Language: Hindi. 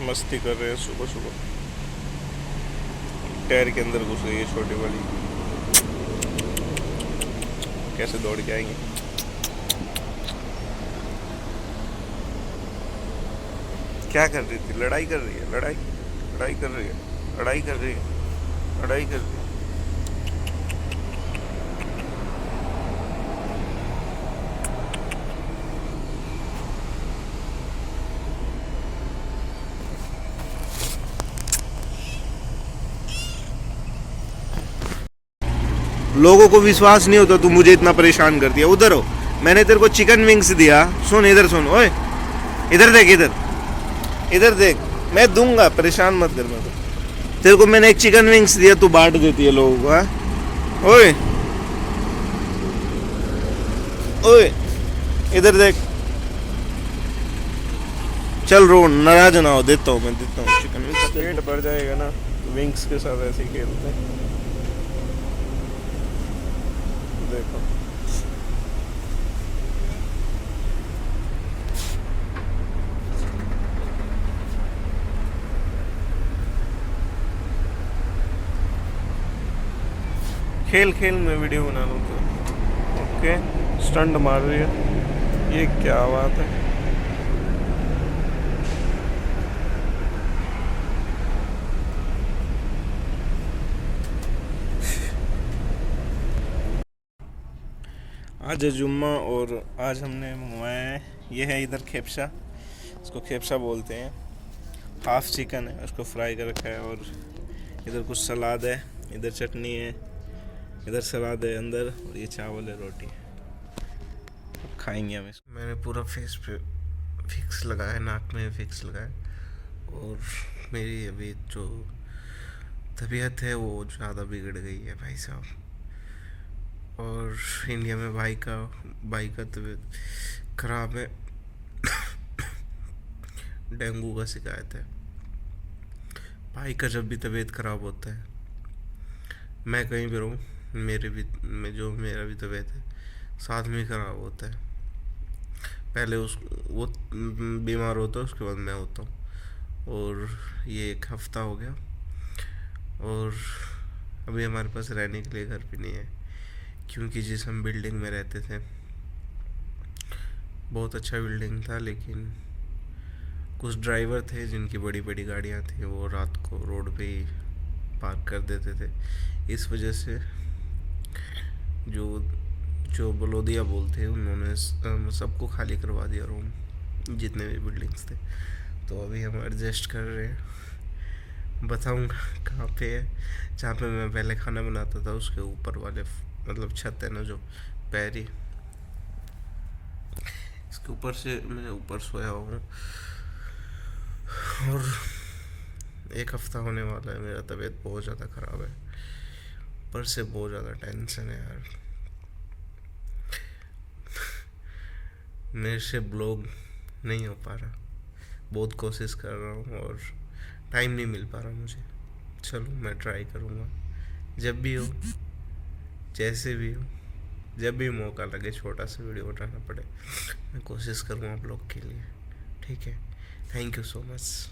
मस्ती कर रहे हैं सुबह सुबह। टायर के अंदर घुस गई है छोटी वाली। कैसे दौड़ के आएंगे। क्या कर रही थी? लड़ाई कर रही है। लड़ाई लड़ाई कर रही है। लड़ाई कर रही है। लड़ाई कर रही है। लोगों को विश्वास नहीं होता, तू मुझे इतना परेशान कर दिया। उधर हो, मैंने तेरे को चिकन विंग्स दिया। सुन इधर, सुन ओए, इधर देख, इधर इधर देख। मैं दूंगा, परेशान मत कर। मैं तो तेरे को मैंने एक चिकन विंग्स दिया, तू बांट देती है लोगों को। हाँ ओए, ओए इधर देख। चल रो, नाराज ना हो, देता हूँ मैं, देता हूँ चिकन विंग्स। पेट भर जाएगा ना विंग्स के साथ, ऐसे ही खेलते हैं। देखो खेल खेल में वीडियो बना लूँ तो। ओके, स्टंट मार रही है, ये क्या बात है। आज है जुम्मा और आज हमने मंगवाया है, ये है इधर खेपसा, इसको खेपसा बोलते हैं। हाफ चिकन है, उसको फ्राई कर रखा है। और इधर कुछ सलाद है, इधर चटनी है, इधर सलाद है अंदर, और ये चावल है, रोटी। अब खाएंगे हम इसको। मैंने पूरा फेस पे फिक्स लगाया, नाक में फिक्स लगाया। और मेरी अभी जो तबीयत है वो ज़्यादा बिगड़ गई है भाई साहब। और इंडिया में भाई का तबीयत ख़राब है। डेंगू का शिकायत है। भाई का जब भी तबीयत ख़राब होता है, मैं कहीं भी रहूँ, मेरा भी तबीयत है, साथ में ही ख़राब होता है। पहले उस वो बीमार होता है, उसके बाद मैं होता हूँ। और ये एक हफ्ता हो गया। और अभी हमारे पास रहने के लिए घर भी नहीं है, क्योंकि जिस हम बिल्डिंग में रहते थे, बहुत अच्छा बिल्डिंग था, लेकिन कुछ ड्राइवर थे जिनकी बड़ी बड़ी गाड़ियाँ थी, वो रात को रोड पे ही पार्क कर देते थे। इस वजह से जो जो बलोदिया बोलते हैं, उन्होंने सबको खाली करवा दिया रूम, जितने भी बिल्डिंग्स थे। तो अभी हम एडजस्ट कर रहे हैं। बताऊंगा कहाँ पे है। जहाँ पे मैं पहले खाना बनाता था, उसके ऊपर वाले मतलब छत है ना, जो पैरी, इसके ऊपर से मैं ऊपर सोया हूँ। और एक हफ्ता होने वाला है, मेरा तबीयत बहुत ज़्यादा ख़राब है, पर से बहुत ज़्यादा टेंशन है यार। मेरे से ब्लॉग नहीं हो पा रहा, बहुत कोशिश कर रहा हूँ और टाइम नहीं मिल पा रहा मुझे। चलो मैं ट्राई करूँगा, जब भी हो, जैसे भी हो, जब भी मौका लगे, छोटा सा वीडियो उठाना पड़े, मैं कोशिश करूँगा आप लोग के लिए। ठीक है, थैंक यू सो मच।